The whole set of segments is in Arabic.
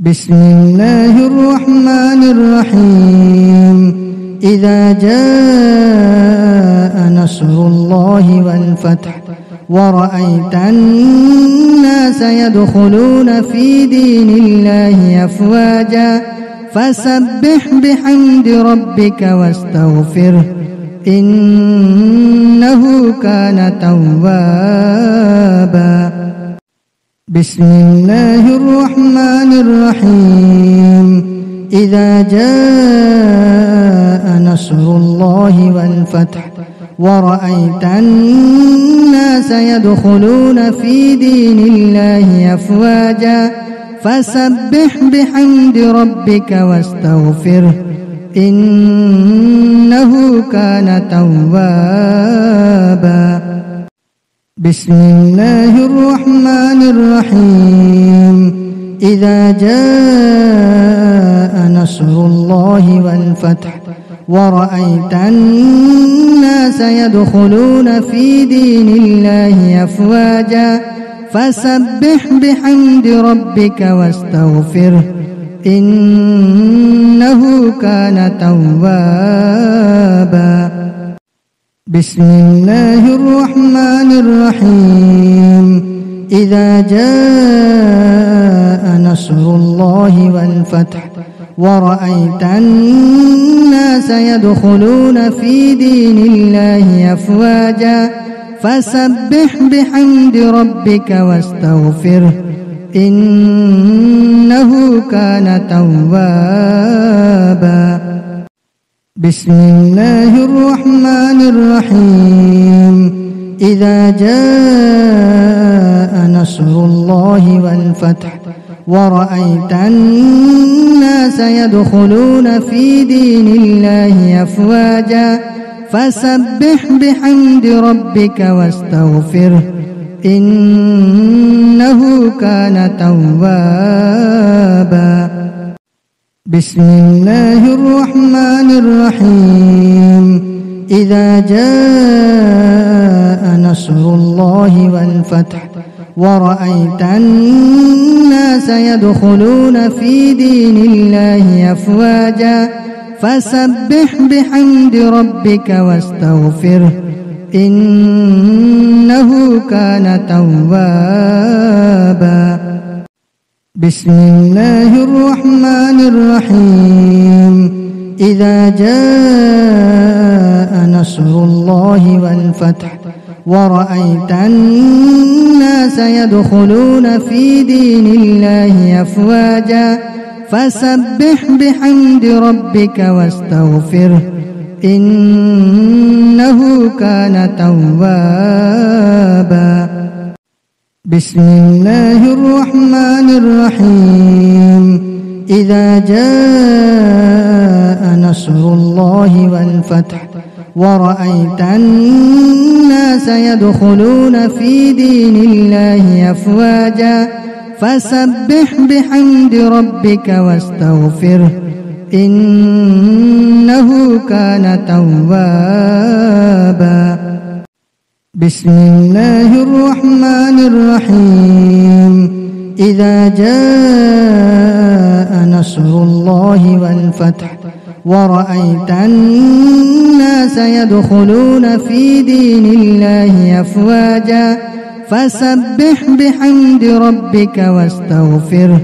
بسم الله الرحمن الرحيم. إذا جاء نصر الله والفتح ورأيت الناس يدخلون في دين الله أفواجا فسبح بحمد ربك واستغفره إنه كان توابا. بسم الله الرحمن الرحيم. إذا جاء نصر الله والفتح ورأيت الناس يدخلون في دين الله أفواجا فسبح بحمد ربك واستغفره إنه كان توابا. بسم الله الرحمن الرحيم. إذا جاء نصر الله والفتح ورأيت الناس يدخلون في دين الله أفواجا فسبح بحمد ربك واستغفره إنه كان توابا. بسم الله الرحمن الرحيم. إذا جاء نصر الله والفتح ورأيت الناس يدخلون في دين الله أفواجا فسبح بحمد ربك واستغفره إنه كان توابا. بسم الله الرحمن الرحيم. إذا جاء نصر الله والفتح ورأيت الناس يدخلون في دين الله أفواجا فسبح بحمد ربك واستغفره إنه كان توابا. بسم الله الرحمن الرحيم. إذا جاء نصر الله والفتح ورأيت الناس يدخلون في دين الله أفواجا فسبح بحمد ربك واستغفره إنه كان توابا. بسم الله الرحمن الرحيم. إذا جاء نصر الله والفتح ورأيت الناس يدخلون في دين الله أفواجا فسبح بحمد ربك واستغفره إنه كان توابا. بسم الله الرحمن الرحيم. إذا جاء نصر الله والفتح ورأيت الناس يدخلون في دين الله أفواجا فسبح بحمد ربك واستغفره إنه كان توابا. بسم الله الرحمن الرحيم. إذا جاء نصر الله والفتح ورأيت الناس يدخلون في دين الله أفواجا فسبح بحمد ربك واستغفره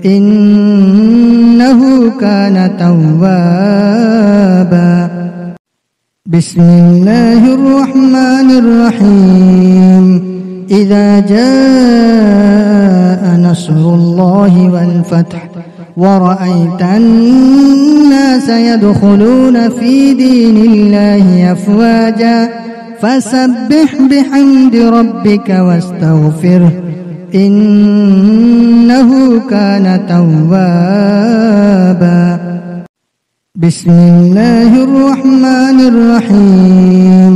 إنه كان توابا. بسم الله الرحمن الرحيم. إذا جاء نصر الله والفتح ورأيت الناس يدخلون في دين الله أفواجا فسبح بحمد ربك واستغفره إنه كان توابا. بسم الله الرحمن الرحيم.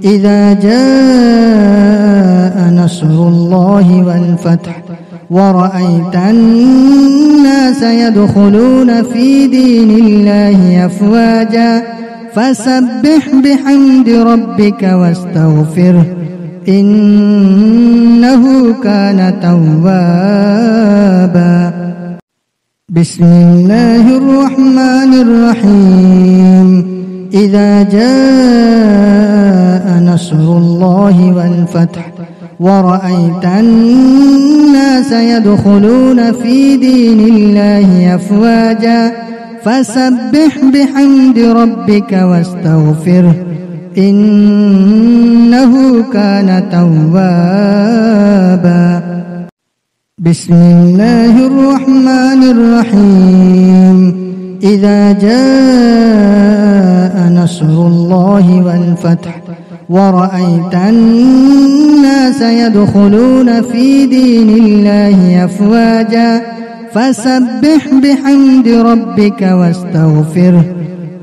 إذا جاء نصر الله والفتح ورأيت الناس يدخلون في دين الله أفواجا فسبح بحمد ربك واستغفره إنه كان توابا. بسم الله الرحمن الرحيم إذا جاء نصر الله والفتح ورأيت الناس يدخلون في دين الله أفواجا فسبح بحمد ربك واستغفره إنه كان توابا بسم الله الرحمن الرحيم إذا جاء نصر الله والفتح ورأيت الناس يدخلون في دين الله أفواجا فسبح بحمد ربك واستغفره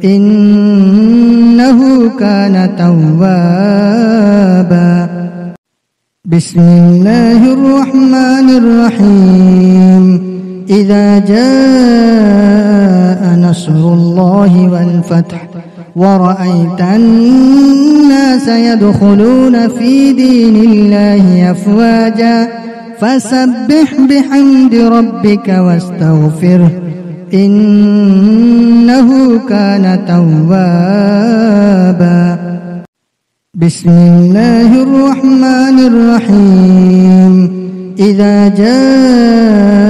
إنه كان توابا بسم الله الرحمن الرحيم إذا جاء نصر الله والفتح ورأيت الناس يدخلون في دين الله أفواجا فسبح بحمد ربك واستغفره إنه كان توابا بسم الله الرحمن الرحيم إذا جاء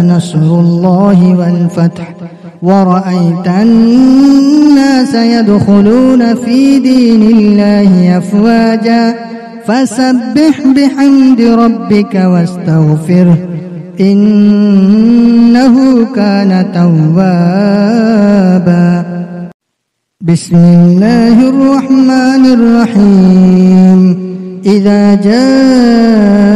نصر الله والفتح ورأيت الناس يدخلون في دين الله أفواجا فسبح بحمد ربك واستغفره إنه كان توابا بسم الله الرحمن الرحيم إذا جاء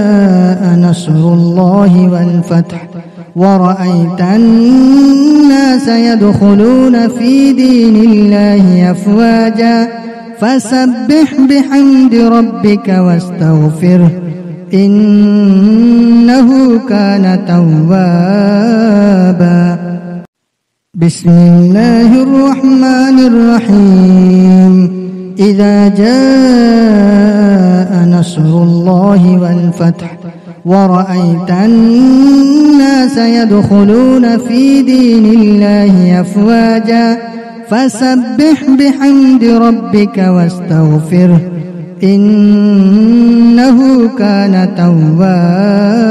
نصر الله والفتح ورأيت الناس يدخلون في دين الله أفواجا فسبح بحمد ربك واستغفره إنه كان توابا بسم الله الرحمن الرحيم إذا جاء نصر الله والفتح ورأيت الناس يدخلون في دين الله أفواجا فسبح بحمد ربك واستغفره إنه كان توابا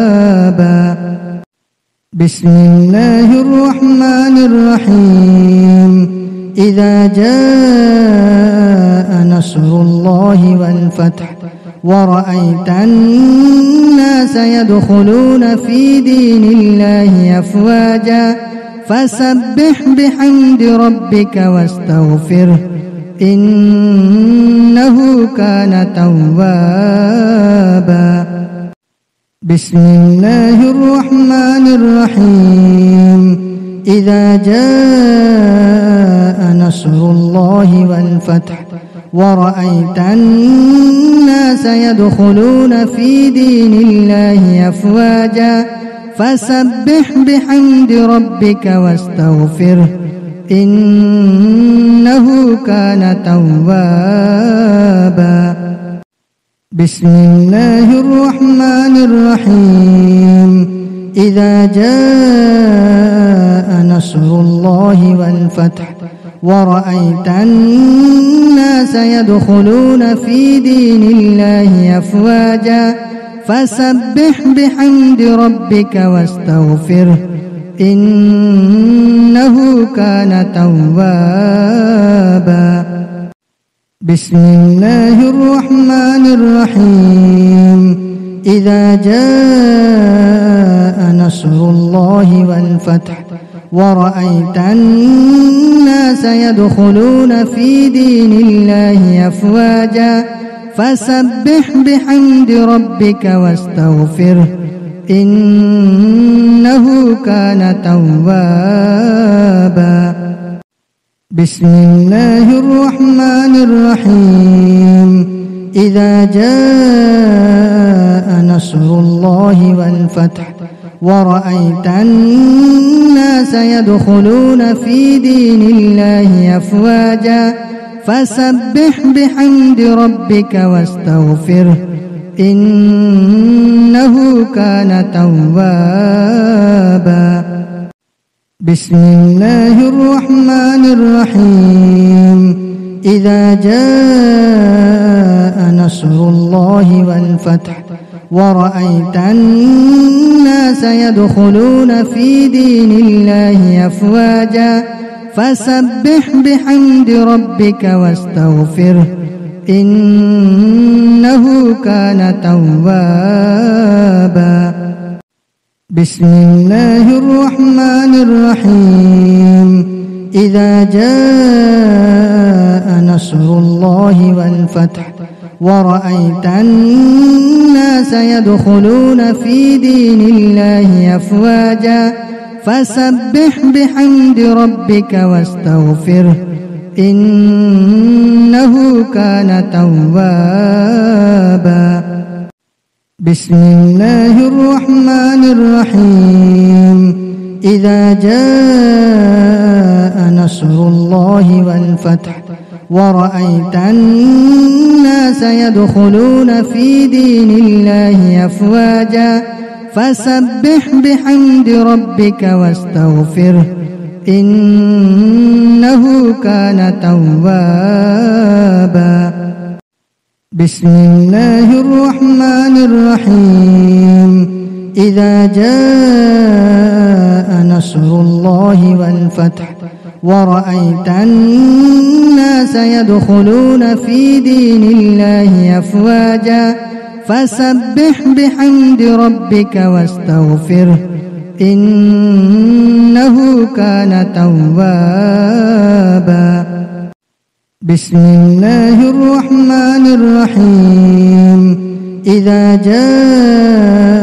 بسم الله الرحمن الرحيم إذا جاء نصر الله والفتح ورأيت الناس يدخلون في دين الله أفواجا فسبح بحمد ربك واستغفره إنه كان توابا بسم الله الرحمن الرحيم إذا جاء نصر الله والفتح ورأيت الناس يدخلون في دين الله أفواجا فسبح بحمد ربك واستغفره إنه كان توابا بسم الله الرحمن الرحيم إذا جاء نصر الله والفتح ورأيت الناس يدخلون في دين الله أفواجا فسبح بحمد ربك واستغفره إنه كان توابا بسم الله الرحمن الرحيم إذا جاء نصر الله والفتح ورأيت الناس يدخلون في دين الله أفواجا فسبح بحمد ربك واستغفره إنه كان توابا بسم الله الرحمن الرحيم إذا جاء نصر الله والفتح ورأيت الناس يدخلون في دين الله أفواجا فسبح بحمد ربك واستغفره إنه كان توابا بسم الله الرحمن الرحيم إذا جاء نصر الله والفتح ورأيت الناس يدخلون في دين الله أفواجا فسبح بحمد ربك واستغفره إنه كان توابا بسم الله الرحمن الرحيم إذا جاء نصر الله والفتح ورأيت الناس يدخلون في دين الله أفواجا فسبح بحمد ربك واستغفره إنه كان توابا بسم الله الرحمن الرحيم إذا جاء نصر الله والفتح ورأيت الناس يدخلون في دين الله أفواجا فسبح بحمد ربك واستغفره إنه كان توابا بسم الله الرحمن الرحيم إذا جاء نصر الله والفتح ورأيت الناس يدخلون في دين الله أفواجا فسبح بحمد ربك واستغفره إنه كان توابا بسم الله الرحمن الرحيم إذا جاء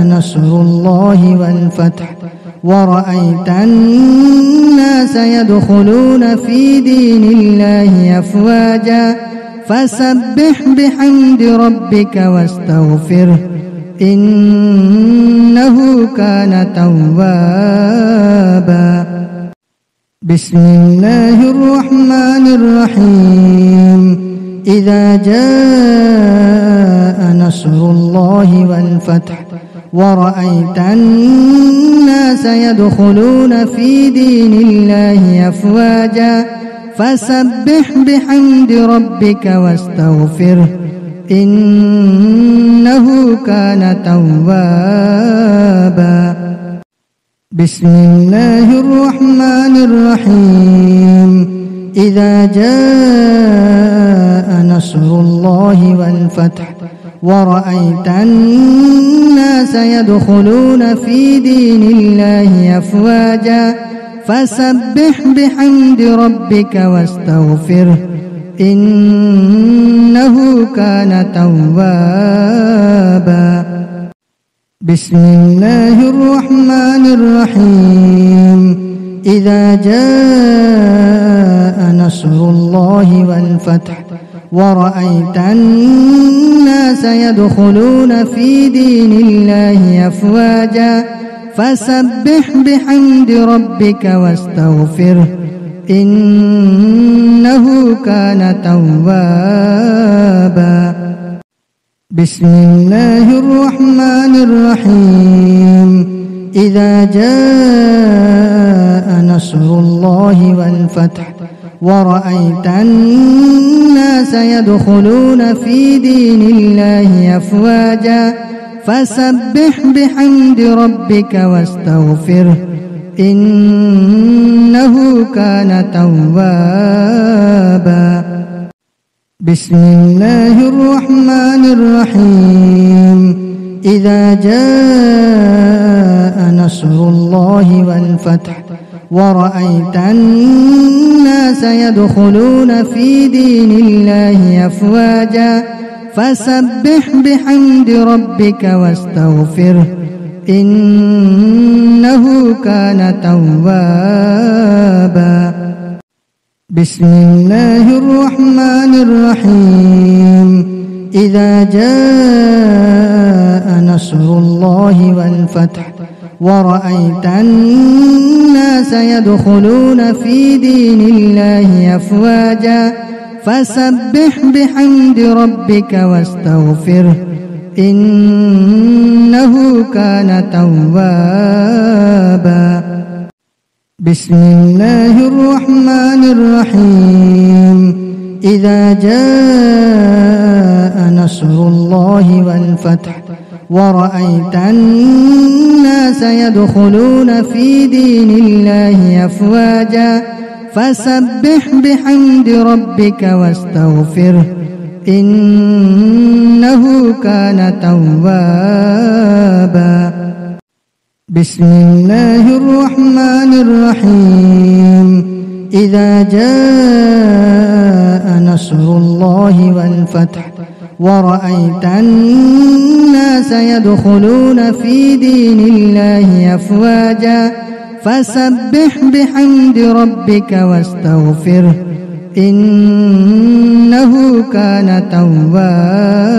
نصر الله والفتح ورأيت الناس يدخلون في دين الله أفواجا فسبح بحمد ربك واستغفره إنه كان توابا بسم الله الرحمن الرحيم إذا جاء نصر الله والفتح ورأيت الناس يدخلون في دين الله أفواجا فسبح بحمد ربك واستغفره إنه كان توابا بسم الله الرحمن الرحيم إذا جاء نصر الله والفتح ورأيت الناس يدخلون في دين الله أفواجا فسبح بحمد ربك واستغفره إنه كان توابا بسم الله الرحمن الرحيم إذا جاء نصر الله والفتح ورأيت الناس يدخلون في دين الله أفواجا فسبح بحمد ربك واستغفره إنه كان توابا بسم الله الرحمن الرحيم إذا جاء نصر الله والفتح ورأيت الناس يدخلون في دين الله أفواجا فسبح بحمد ربك واستغفره إنه كان توابا بسم الله الرحمن الرحيم إذا جاء نصر الله والفتح ورأيت الناس يدخلون في دين الله أفواجا فسبح بحمد ربك واستغفره إنه كان توابا بسم الله الرحمن الرحيم إذا جاء نصر الله والفتح ورأيت الناس يدخلون في دين الله أفواجا فسبح بحمد ربك واستغفره إنه كان توابا بسم الله الرحمن الرحيم إذا جاء نصر الله والفتح ورأيت الناس يدخلون في دين الله أفواجا فسبح بحمد ربك واستغفره إنه كان توابا بسم الله الرحمن الرحيم إذا جاء نصر الله والفتح ورأيت الناس يدخلون في دين الله أفواجا فسبح بحمد ربك واستغفره إنه كان توابا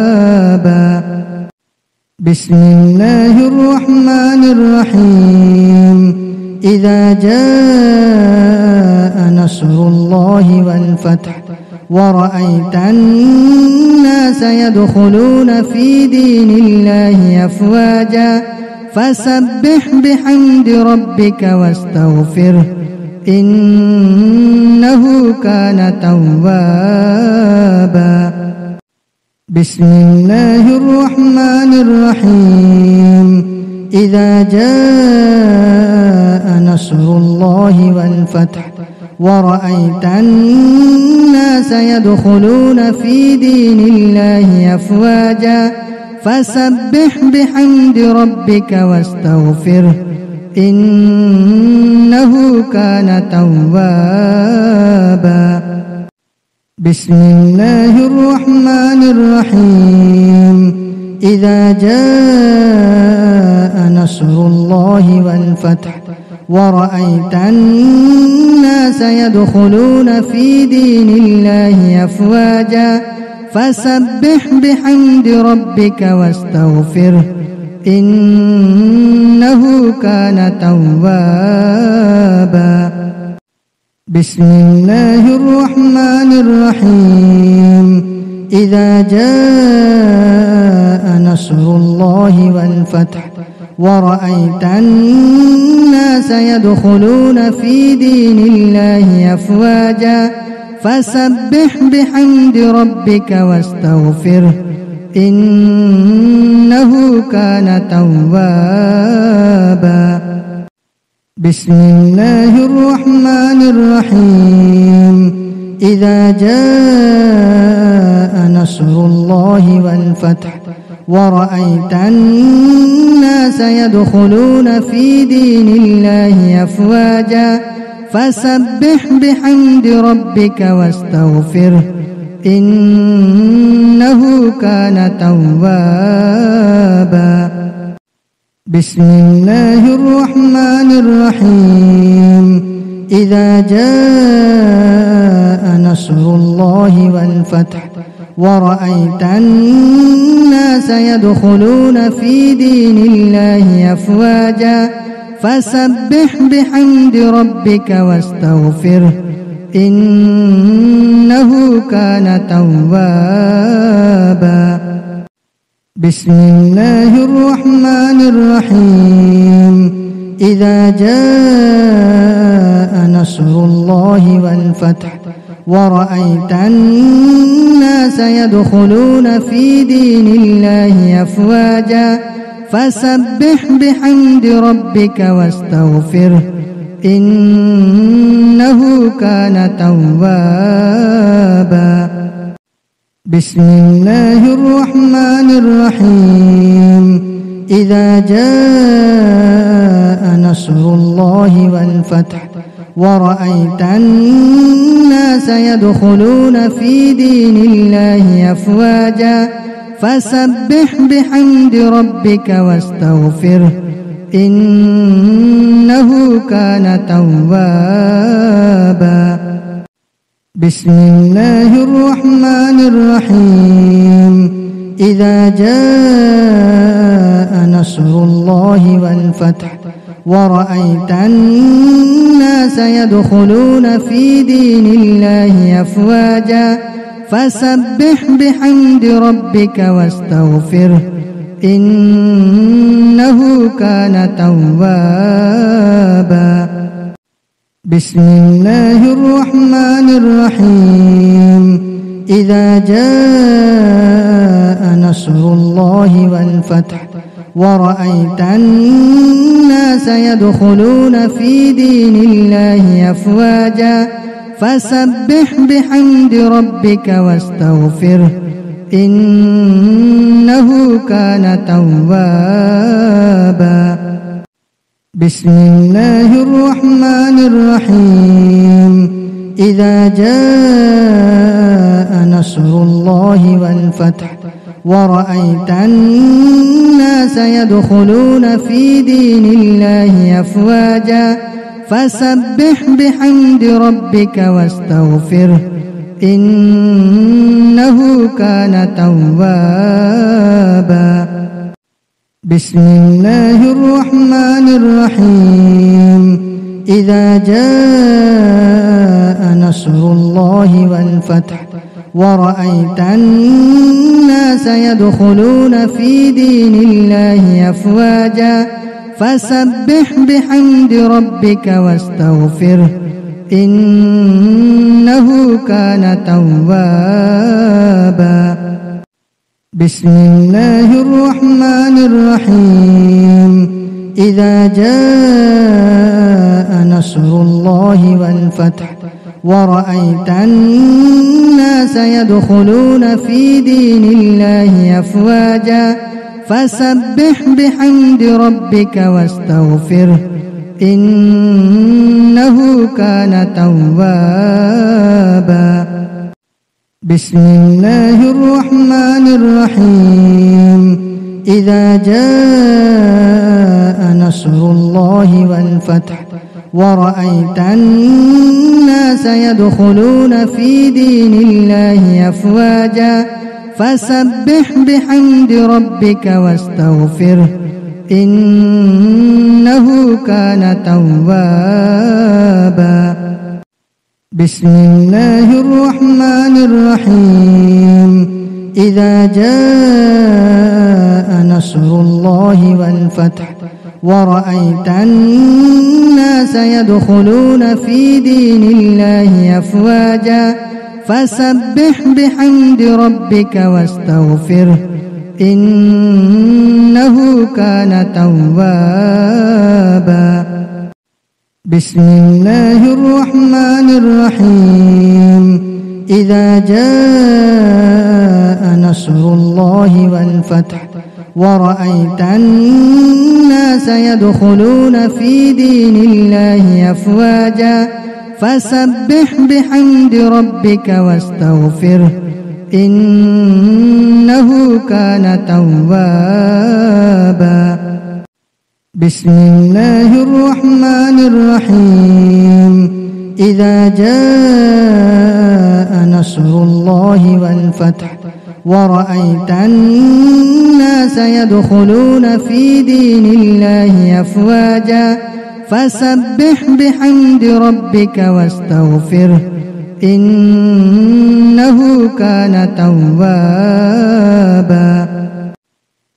بسم الله الرحمن الرحيم إذا جاء نصر الله والفتح ورأيت الناس يدخلون في دين الله أفواجا فسبح بحمد ربك واستغفره إنه كان توابا بسم الله الرحمن الرحيم إذا جاء نصر الله والفتح ورأيت الناس يدخلون في دين الله أفواجا فسبح بحمد ربك واستغفره إنه كان توابا بسم الله الرحمن الرحيم إذا جاء نصر الله والفتح ورأيت الناس يدخلون في دين الله أفواجا فسبح بحمد ربك واستغفره إنه كان توابا بسم الله الرحمن الرحيم إذا جاء نصر الله والفتح ورأيت الناس يدخلون في دين الله أفواجا فسبح بحمد ربك واستغفره إنه كان توابا بسم الله الرحمن الرحيم إذا جاء نصر الله والفتح ورأيت الناس يدخلون في دين الله أفواجا فسبح بحمد ربك واستغفره إنه كان توابا بسم الله الرحمن الرحيم إذا جاء نصر الله والفتح ورأيت الناس يدخلون في دين الله أفواجا فسبح بحمد ربك واستغفره إنه كان توابا بسم الله الرحمن الرحيم إذا جاء نصر الله والفتح ورأيت الناس يدخلون في دين الله أفواجا فسبح بحمد ربك واستغفره إنه كان توابا بسم الله الرحمن الرحيم إذا جاء نصر الله والفتح ورأيت الناس يدخلون في دين الله أفواجا فسبح بحمد ربك واستغفره إنه كان توابا بسم الله الرحمن الرحيم إذا جاء نصر الله والفتح ورأيت الناس يدخلون في دين الله أفواجا فسبح بحمد ربك واستغفره إنه كان توابا بسم الله الرحمن الرحيم إذا جاء نصر الله والفتح ورأيت الناس يدخلون في دين الله أفواجا فسبح بحمد ربك واستغفره إنه كان توابا بسم الله الرحمن الرحيم إذا جاء نصر الله والفتح ورأيت الناس يدخلون في دين الله أفواجا فسبح بحمد ربك واستغفره إنه كان توابا بسم الله الرحمن الرحيم إذا جاء نصر الله والفتح ورأيت الناس يدخلون في دين الله أفواجا فسبح بحمد ربك واستغفره إنه كان توابا بسم الله الرحمن الرحيم إذا جاء نصر الله والفتح ورأيت الناس يدخلون في دين الله أفواجا فسبح بحمد ربك واستغفره إنه كان توابا بسم الله الرحمن الرحيم إذا جاء نصر الله والفتح ورأيت الناس يدخلون في دين الله أفواجا فسبح بحمد ربك واستغفره إنه كان توابا بسم الله الرحمن الرحيم إذا جاء نصر الله والفتح ورأيت الناس يدخلون في دين الله أفواجا فسبح بحمد ربك واستغفره إنه كان توابا بسم الله الرحمن الرحيم إذا جاء نصر الله والفتح ورأيت الناس يدخلون في دين الله أفواجا فسبح بحمد ربك واستغفره إنه كان توابا بسم الله الرحمن الرحيم إذا جاء نصر الله والفتح ورأيت الناس يدخلون في دين الله أفواجا فسبح بحمد ربك واستغفره إنه كان توابا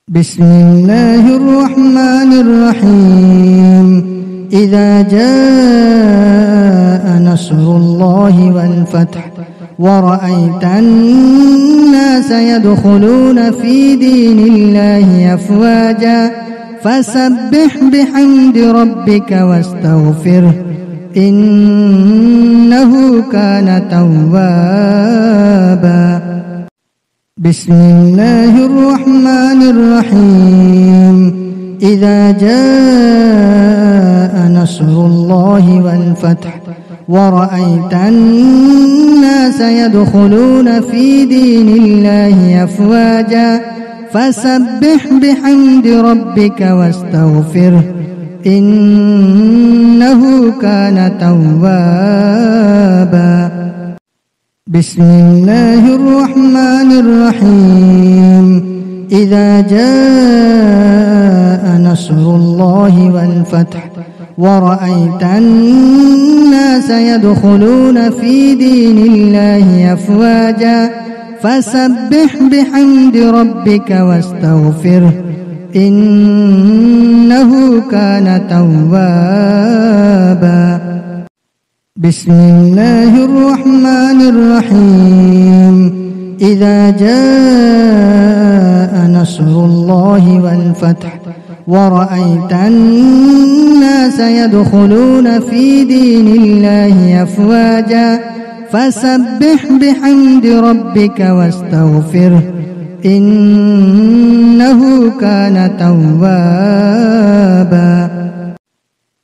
بسم الله الرحمن الرحيم إذا جاء نصر الله والفتح ورأيت الناس يدخلون في دين الله أفواجا فسبح بحمد ربك واستغفره إنه كان توابا بسم الله الرحمن الرحيم إذا جاء نصر الله والفتح ورأيت الناس يدخلون في دين الله أفواجا فسبح بحمد ربك واستغفره إنه كان توابا بسم الله الرحمن الرحيم إذا جاء نصر الله والفتح ورأيت الناس يدخلون في دين الله أفواجا فسبح بحمد ربك واستغفره إنه كان توابا بسم الله الرحمن الرحيم إذا جاء نصر الله والفتح ورأيت الناس يدخلون في دين الله أفواجا فسبح بحمد ربك واستغفره إنه كان توابا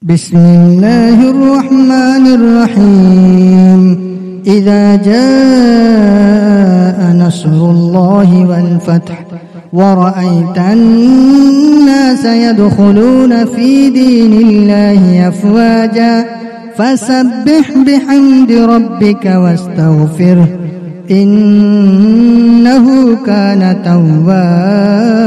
بسم الله الرحمن الرحيم إذا جاء نصر الله والفتح ورأيت الناس يدخلون في دين الله أفواجا فسبح بحمد ربك واستغفره إنه كان توابا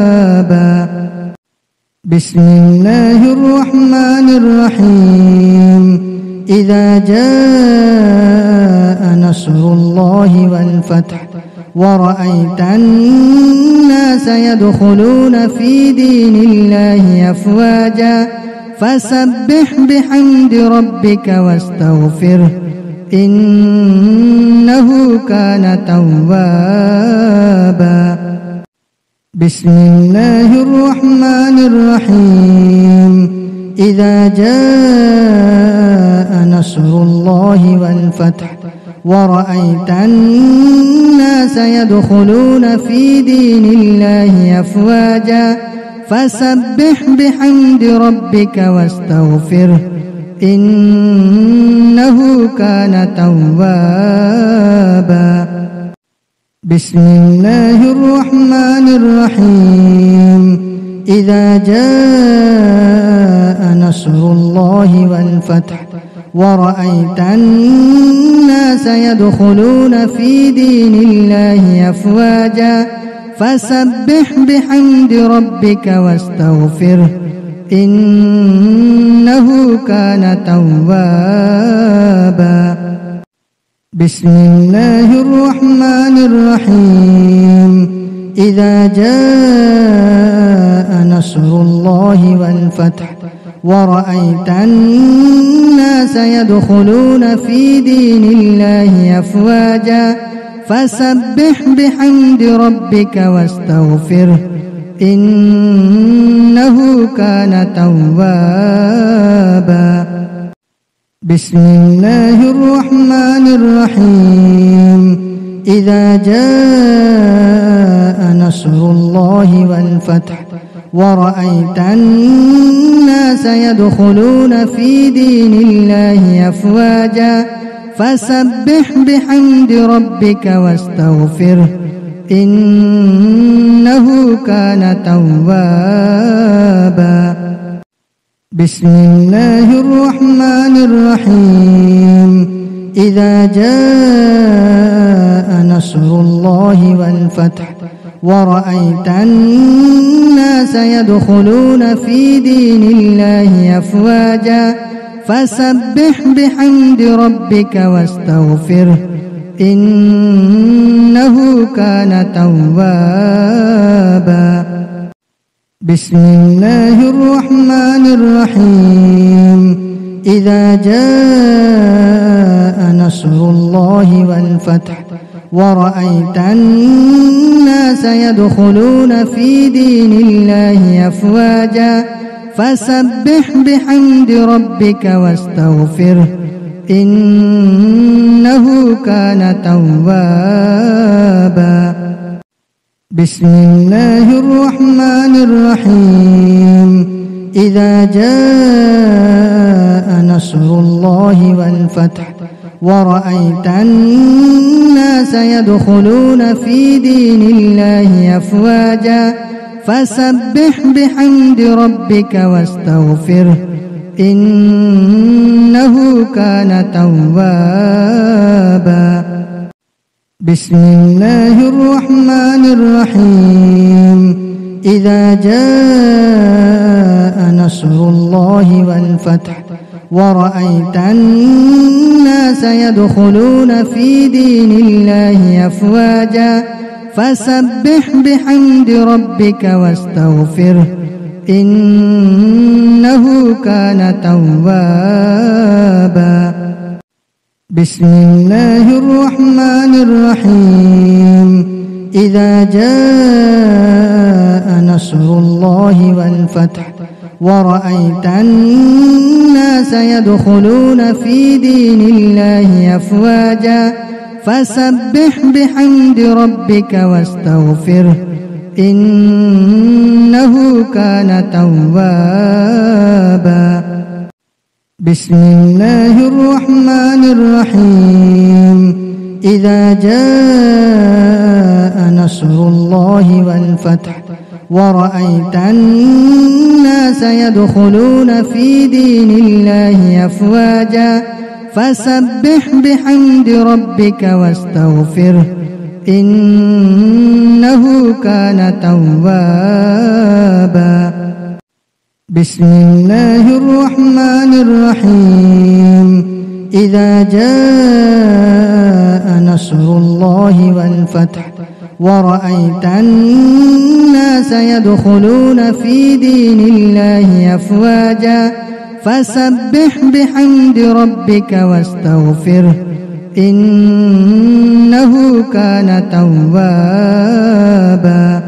بسم الله الرحمن الرحيم إذا جاء نصر الله والفتح ورأيت الناس يدخلون في دين الله أفواجا فسبح بحمد ربك واستغفره إنه كان توابا بسم الله الرحمن الرحيم إذا جاء نصر الله والفتح ورأيت الناس يدخلون في دين الله أفواجا فسبح بحمد ربك واستغفره إنه كان توابا بسم الله الرحمن الرحيم إذا جاء نصر الله والفتح ورأيت الناس يدخلون في دين الله أفواجا فسبح بحمد ربك واستغفره إنه كان توابا بسم الله الرحمن الرحيم إذا جاء نصر الله والفتح ورأيت الناس يدخلون في دين الله أفواجا فسبح بحمد ربك واستغفره إنه كان توابا بسم الله الرحمن الرحيم إذا جاء نصر الله والفتح ورأيت الناس يدخلون في دين الله أفواجا فسبح بحمد ربك واستغفره إنه كان توابا بسم الله الرحمن الرحيم إذا جاء نصر الله والفتح ورأيت الناس يدخلون في دين الله أفواجا فسبح بحمد ربك واستغفره إنه كان توابا بسم الله الرحمن الرحيم إذا جاء نصر الله والفتح ورأيت الناس يدخلون في دين الله أفواجا فسبح بحمد ربك واستغفره إنه كان توابا بسم الله الرحمن الرحيم إذا جاء نصر الله والفتح ورأيت الناس يدخلون في دين الله أفواجا فسبح بحمد ربك واستغفره إنه كان توابا بسم الله الرحمن الرحيم إذا جاء نصر الله والفتح ورأيت الناس يدخلون في دين الله أفواجا فسبح بحمد ربك واستغفره إنه كان توابا بسم الله الرحمن الرحيم إذا جاء نصر الله والفتح ورأيت الناس يدخلون في دين الله أفواجا فسبح بحمد ربك واستغفره إنه كان توابا بسم الله الرحمن الرحيم إذا جاء نصر الله والفتح ورأيت الناس يدخلون في دين الله أفواجا فسبح بحمد ربك واستغفره إنه كان توابا بسم الله الرحمن الرحيم إذا جاء نصر الله والفتح ورأيت الناس يدخلون في دين الله أفواجا فسبح بحمد ربك واستغفره إنه كان توابا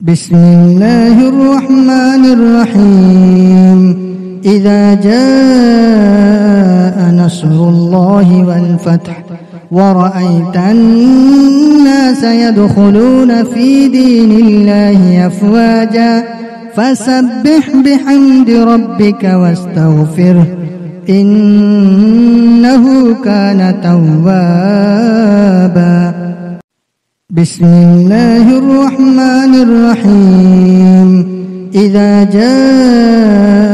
بسم الله الرحمن الرحيم إذا جاء نصر الله والفتح ورأيت الناس يدخلون في دين الله أفواجا فسبح بحمد ربك واستغفره إنه كان توابا بسم الله الرحمن الرحيم إذا جاء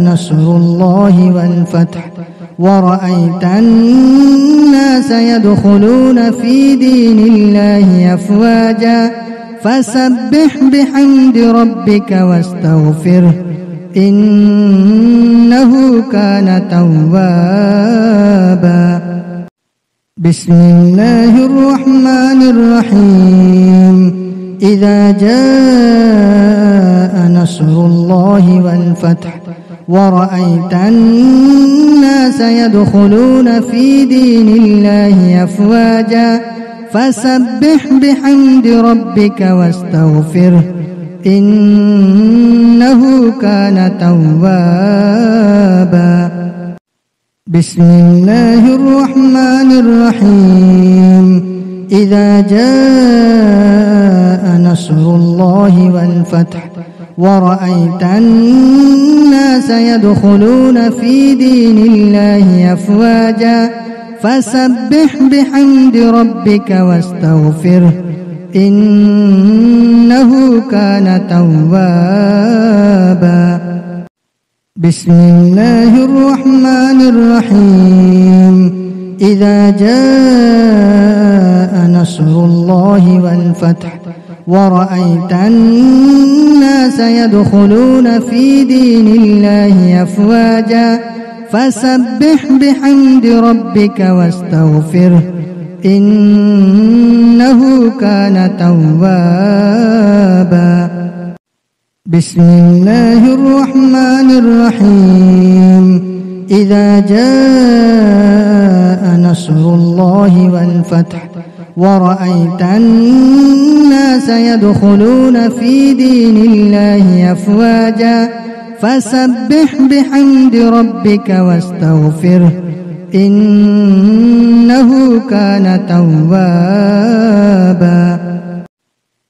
نصر الله والفتح ورأيت الناس يدخلون في دين الله أفواجا فسبح بحمد ربك واستغفره إنه كان توابا بسم الله الرحمن الرحيم إذا جاء نصر الله والفتح ورأيت الناس يدخلون في دين الله أفواجا فسبح بحمد ربك واستغفره إنه كان توابا بسم الله الرحمن الرحيم إذا جاء نصر الله والفتح ورأيت الناس يدخلون في دين الله أفواجا فسبح بحمد ربك واستغفره إنه كان توابا بسم الله الرحمن الرحيم إذا جاء نصر الله والفتح ورأيت الناس يدخلون في دين الله أفواجا فسبح بحمد ربك واستغفره إنه كان توابا بسم الله الرحمن الرحيم إذا جاء نصر الله والفتح ورأيت الناس يدخلون في دين الله أفواجا فسبح بحمد ربك واستغفره إنه كان توابا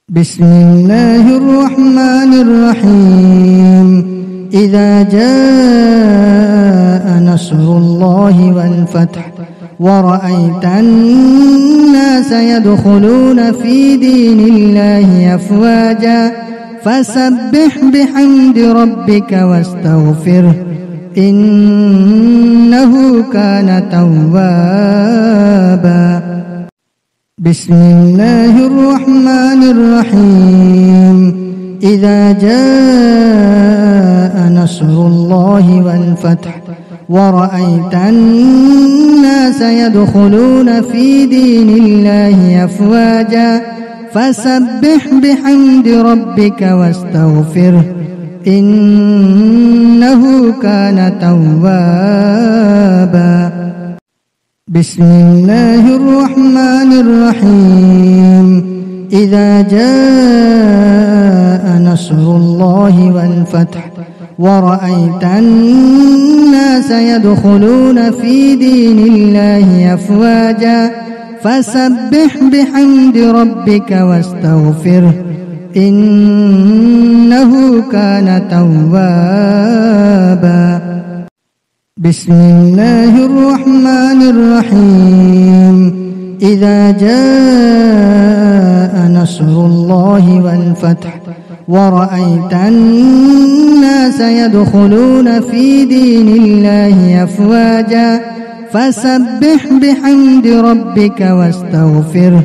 بسم الله الرحمن الرحيم إذا جاء نصر الله والفتح ورأيت الناس يدخلون في دين الله أفواجا فسبح بحمد ربك واستغفره إنه كان توابا بسم الله الرحمن الرحيم إذا جاء نصر الله والفتح ورأيت الناس يدخلون في دين الله أفواجا فسبح بحمد ربك واستغفره إنه كان توابا بسم الله الرحمن الرحيم إذا جاء نصر الله والفتح ورأيت الناس يدخلون في دين الله أفواجا فسبح بحمد ربك واستغفره إنه كان توابا بسم الله الرحمن الرحيم إذا جاء نصر الله والفتح ورأيت الناس يدخلون في دين الله أفواجا فسبح بحمد ربك واستغفره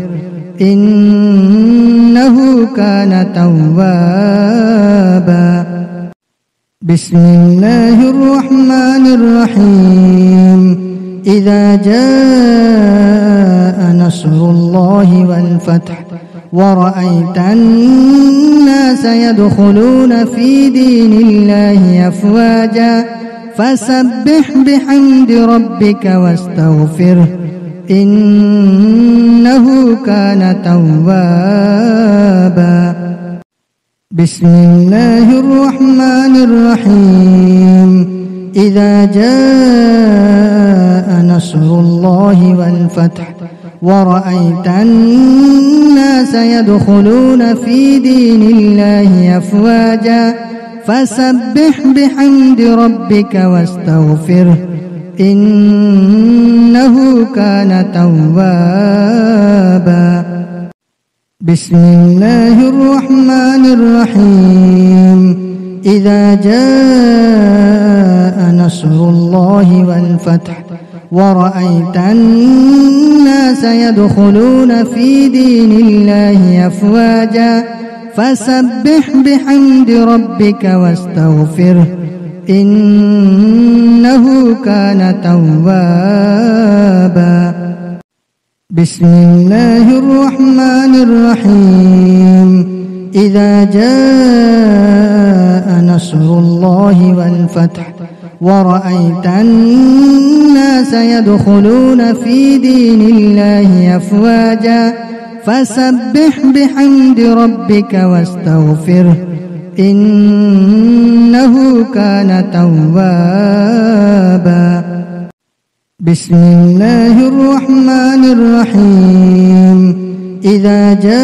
إنه كان توابا بسم الله الرحمن الرحيم إذا جاء نصر الله والفتح ورأيت الناس يدخلون في دين الله أفواجا فسبح بحمد ربك واستغفره إنه كان توابا بسم الله الرحمن الرحيم إذا جاء نصر الله والفتح ورأيت الناس يدخلون في دين الله أفواجا فسبح بحمد ربك واستغفره إنه كان توابا بسم الله الرحمن الرحيم إذا جاء نصر الله والفتح ورأيت الناس يدخلون في دين الله أفواجا فسبح بحمد ربك واستغفره إنه كان توابا بسم الله الرحمن الرحيم إذا جاء نصر الله والفتح ورأيت الناس يدخلون في دين الله أفواجا فسبح بحمد ربك واستغفره إنه كان توابا بسم الله الرحمن الرحيم إذا جاء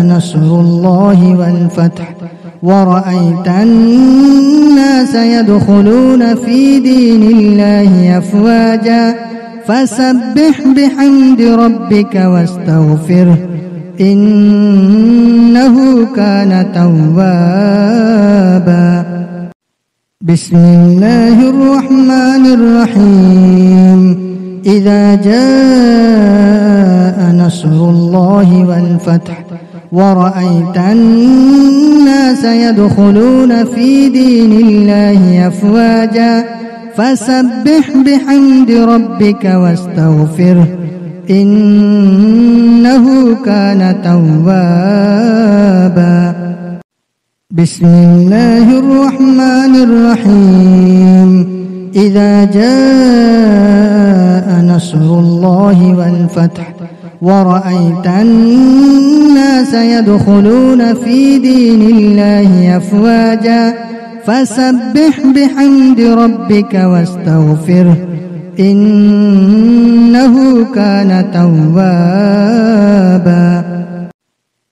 نصر الله والفتح ورأيت الناس يدخلون في دين الله أفواجا فسبح بحمد ربك واستغفره إنه كان توابا بسم الله الرحمن الرحيم إذا جاء نصر الله والفتح ورأيت الناس يدخلون في دين الله أفواجا فسبح بحمد ربك واستغفره إنه كان توابا بسم الله الرحمن الرحيم إذا جاء نصر الله والفتح ورأيت الناس يدخلون في دين الله أفواجا فسبح بحمد ربك واستغفره إنه كان توابا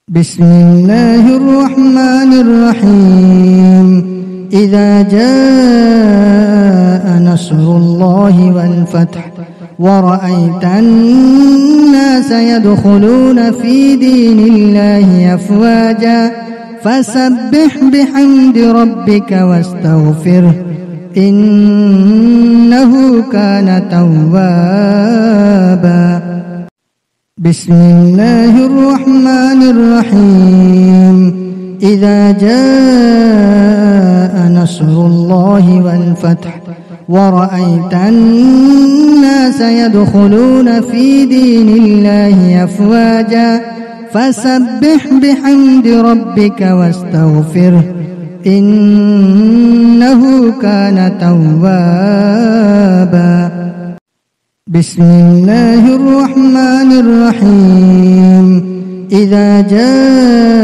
بسم الله الرحمن الرحيم إذا جاء نصر الله والفتح ورأيت الناس يدخلون في دين الله أفواجا فسبح بحمد ربك واستغفره إنه كان توابا بسم الله الرحمن الرحيم إذا جاء نصر الله والفتح ورأيت الناس يدخلون في دين الله أفواجا فسبح بحمد ربك واستغفره إنه كان توابا بسم الله الرحمن الرحيم إذا جاء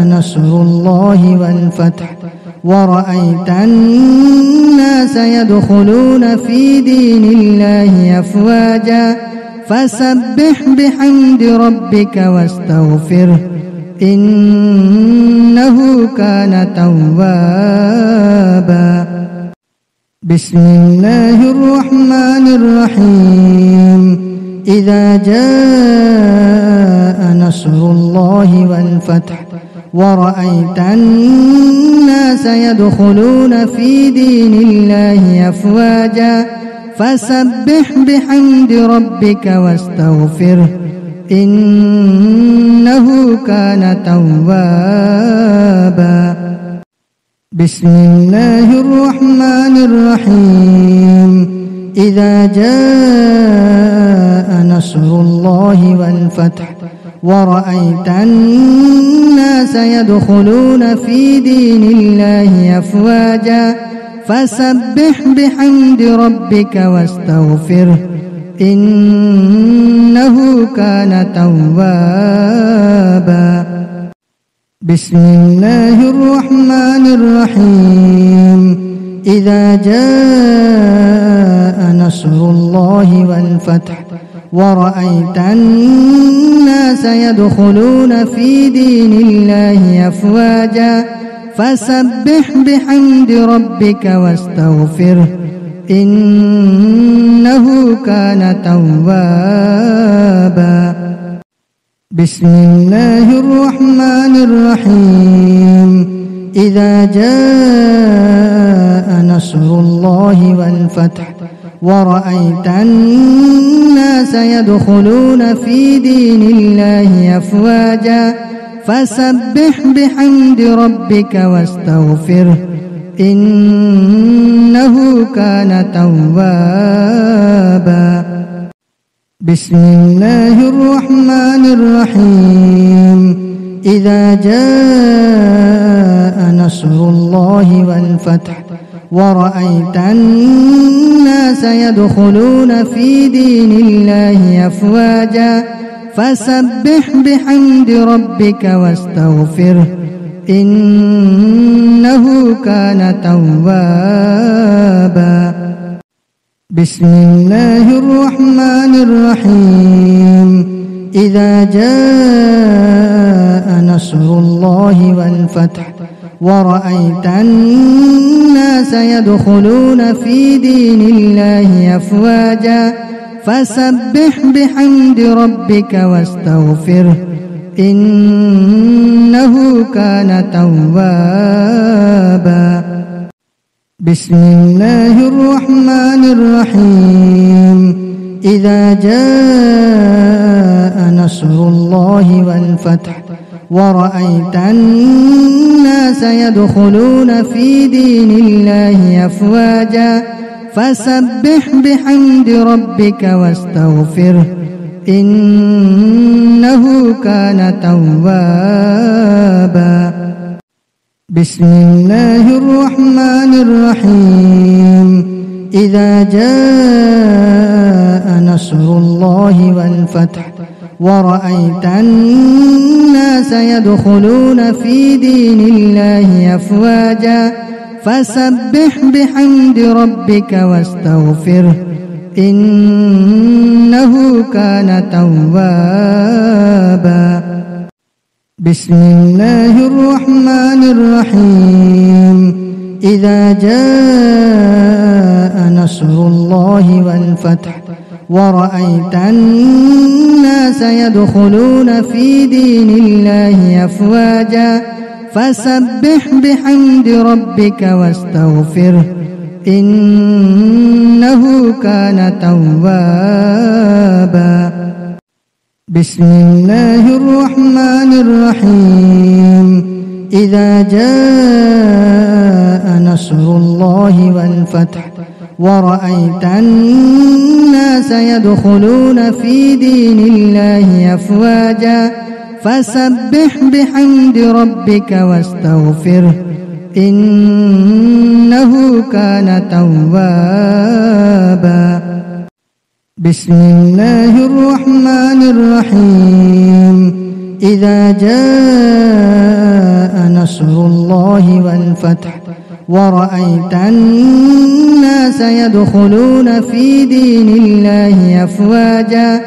نصر الله والفتح ورأيت الناس يدخلون في دين الله أفواجا فسبح بحمد ربك واستغفره إنه كان توابا بسم الله الرحمن الرحيم إذا جاء نصر الله والفتح ورأيت الناس يدخلون في دين الله أفواجا فسبح بحمد ربك واستغفره إنه كان توابا بسم الله الرحمن الرحيم إذا جاء نصر الله والفتح ورأيت الناس يدخلون في دين الله أفواجا فسبح بحمد ربك واستغفره إنه كان توابا بسم الله الرحمن الرحيم إذا جاء نصر الله والفتح ورأيت الناس يدخلون في دين الله أفواجا فسبح بحمد ربك واستغفره إنه كان توابا بسم الله الرحمن الرحيم إذا جاء نصر الله والفتح ورأيت الناس يدخلون في دين الله أفواجا فسبح بحمد ربك واستغفره إنه كان توابا بسم الله الرحمن الرحيم إذا جاء نصر الله والفتح ورأيت الناس يدخلون في دين الله أفواجا فسبح بحمد ربك واستغفره إنه كان توابا بسم الله الرحمن الرحيم إذا جاء نصر الله والفتح ورأيت الناس يدخلون في دين الله أفواجا فسبح بحمد ربك واستغفره إنه كان توابا بسم الله الرحمن الرحيم إذا جاء نصر الله والفتح ورأيت الناس يدخلون في دين الله أفواجا فسبح بحمد ربك واستغفره إنه كان توابا بسم الله الرحمن الرحيم إذا جاء نصر الله والفتح ورأيت الناس يدخلون في دين الله أفواجا فسبح بحمد ربك واستغفره إنه كان توابا بسم الله الرحمن الرحيم إذا جاء نصر الله والفتح ورأيت الناس يدخلون في دين الله أفواجا فسبح بحمد ربك واستغفره إنه كان توابا بسم الله الرحمن الرحيم إذا جاء نصر الله والفتح ورأيت الناس يدخلون في دين الله أفواجا فسبح بحمد ربك واستغفره إنه كان توابا بسم الله الرحمن الرحيم إذا جاء نصر الله والفتح ورأيت الناس يدخلون في دين الله أفواجا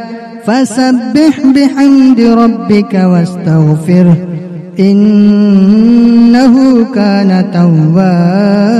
فسبح بحمد ربك واستغفره إنه كان توابا